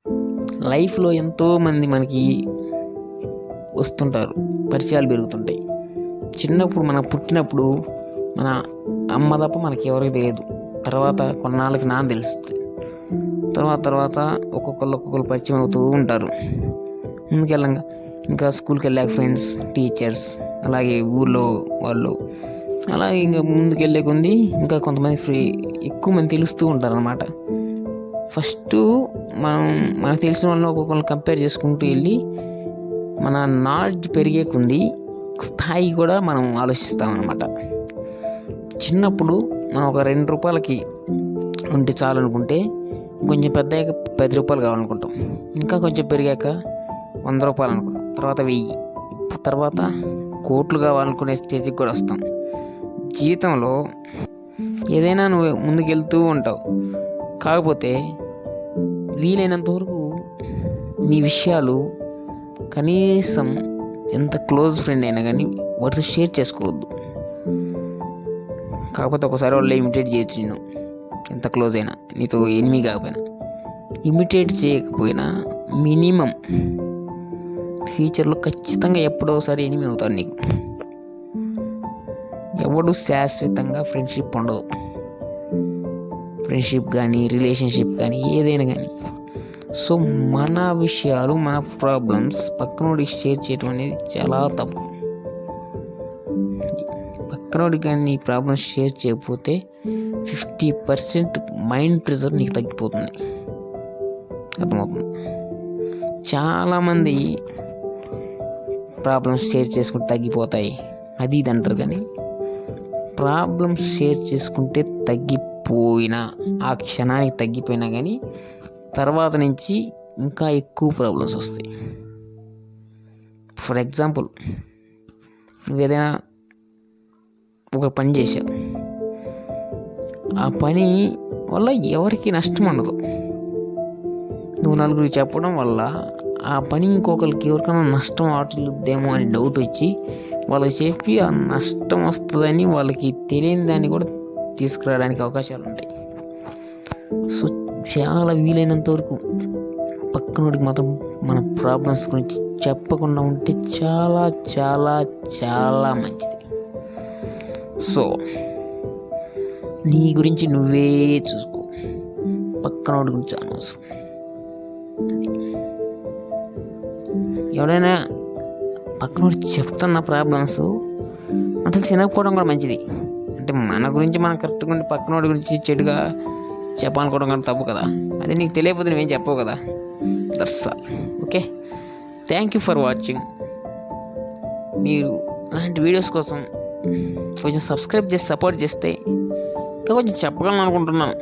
లైఫ్లో ఎంతోమంది మనకి వస్తుంటారు, పరిచయాలు పెరుగుతుంటాయి. చిన్నప్పుడు మనం పుట్టినప్పుడు మన అమ్మ తప్ప మనకి ఎవరికి తెలియదు. తర్వాత కొన్నాళ్ళకి నాన్న తెలుస్తుంది. తర్వాత ఒక్కొక్కరు పరిచయం అవుతూ ఉంటారు. ముందుకెళ్ళంగా ఇంకా స్కూల్కి వెళ్ళాక ఫ్రెండ్స్, టీచర్స్, అలాగే ఊళ్ళో వాళ్ళు, అలాగే ఇంకా ముందుకెళ్ళే కొంది ఇంకా కొంతమంది ఎక్కువ మంది తెలుస్తూ ఉంటారు అన్నమాట. ఫస్ట్ మనకు తెలిసిన వాళ్ళని ఒక్కొక్కరిని కంపేర్ చేసుకుంటూ వెళ్ళి మన నాలెడ్జ్ పెరిగే కొంది స్థాయి కూడా మనం ఆలోచిస్తాం అన్నమాట. చిన్నప్పుడు మనం ఒక 2 రూపాయలకి ఉంటే చాలు అనుకుంటే కొంచెం పెద్దయ్యాక 10 రూపాయలు కావాలనుకుంటాం. ఇంకా కొంచెం పెరిగాక 100 రూపాయలు అనుకుంటాం. తర్వాత 1000, తర్వాత కోట్లు కావాలనుకునే స్టేజ్కి కూడా వస్తాం. జీవితంలో ఏదైనా నువ్వు ముందుకెళ్తూ ఉంటావు. కాకపోతే వీలైనంత వరకు నీ విషయాలు కనీసం ఎంత క్లోజ్ ఫ్రెండ్ అయినా కానీ వాటితో షేర్ చేసుకోవద్దు. కాకపోతే ఒకసారి వాళ్ళు ఇమిటేట్ చేయొచ్చు, నేను ఎంత క్లోజ్ అయినా, నీతో ఎనిమి కాకపోయినా. ఇమిటేట్ చేయకపోయినా మినిమం ఫ్యూచర్లో ఖచ్చితంగా ఎప్పుడో ఒకసారి ఎనిమి అవుతాడు నీకు. ఎవడు శాశ్వతంగా ఫ్రెండ్షిప్ ఉండదు. ఫ్రెండ్షిప్ కానీ రిలేషన్షిప్ కానీ ఏదైనా కానీ. సో మన విషయాలు, మన ప్రాబ్లమ్స్ పక్కనోడికి షేర్ చేయడం అనేది చాలా తప్పు. పక్కనోడికి కానీ నీ ప్రాబ్లమ్స్ షేర్ చేయకపోతే 50% మైండ్ ప్రెషర్ నీకు తగ్గిపోతుంది. అర్థమవుతుంది. చాలామంది ప్రాబ్లమ్స్ షేర్ చేసుకుంటే తగ్గిపోతాయి అది ఇది అంటారు, కానీ ప్రాబ్లమ్స్ షేర్ చేసుకుంటే తగ్గిపోయినా, ఆ క్షణానికి తగ్గిపోయినా కానీ తర్వాత నుంచి ఇంకా ఎక్కువ ప్రాబ్లమ్స్ వస్తాయి. ఫర్ ఎగ్జాంపుల్, నువ్వేదైనా ఒక పని చేసావు, ఆ పని వల్ల ఎవరికి నష్టం ఉండదు. నువ్వు నలుగురికి చెప్పడం వల్ల ఆ పని ఇంకొకరికి ఎవరికైనా నష్టం వాటిల్లుద్దేమో అని డౌట్ వచ్చి వాళ్ళకి చెప్పి ఆ నష్టం వస్తుందని వాళ్ళకి తెలియని దాన్ని కూడా తీసుకురావడానికి అవకాశాలు ఉంటాయి. సో చాలా వీలైనంత వరకు పక్కనోడికి మాత్రం మన ప్రాబ్లమ్స్ గురించి చెప్పకుండా ఉంటే చాలా చాలా చాలా మంచిది. సో నీ గురించి నువ్వే చూసుకో, పక్కనోడి గురించి అనవసరం. ఎవరైనా పక్కనోడు చెప్తున్న ప్రాబ్లమ్స్ అంత చిన్నకపోవడం కూడా మంచిది. అంటే మన గురించి మనం కరెక్ట్గా ఉండి పక్కనోడి గురించి చెడుగా చెప్పాలనుకోవడం కూడా తప్పు కదా. అది నీకు తెలియకపోతే నువ్వేం చెప్పవు కదా. That's all. Okay, thank you for watching. మీరు అలాంటి వీడియోస్ కోసం కొంచెం సబ్స్క్రైబ్ చేసి సపోర్ట్ చేస్తే ఇంకా కొంచెం చెప్పగలను అనుకుంటున్నాను.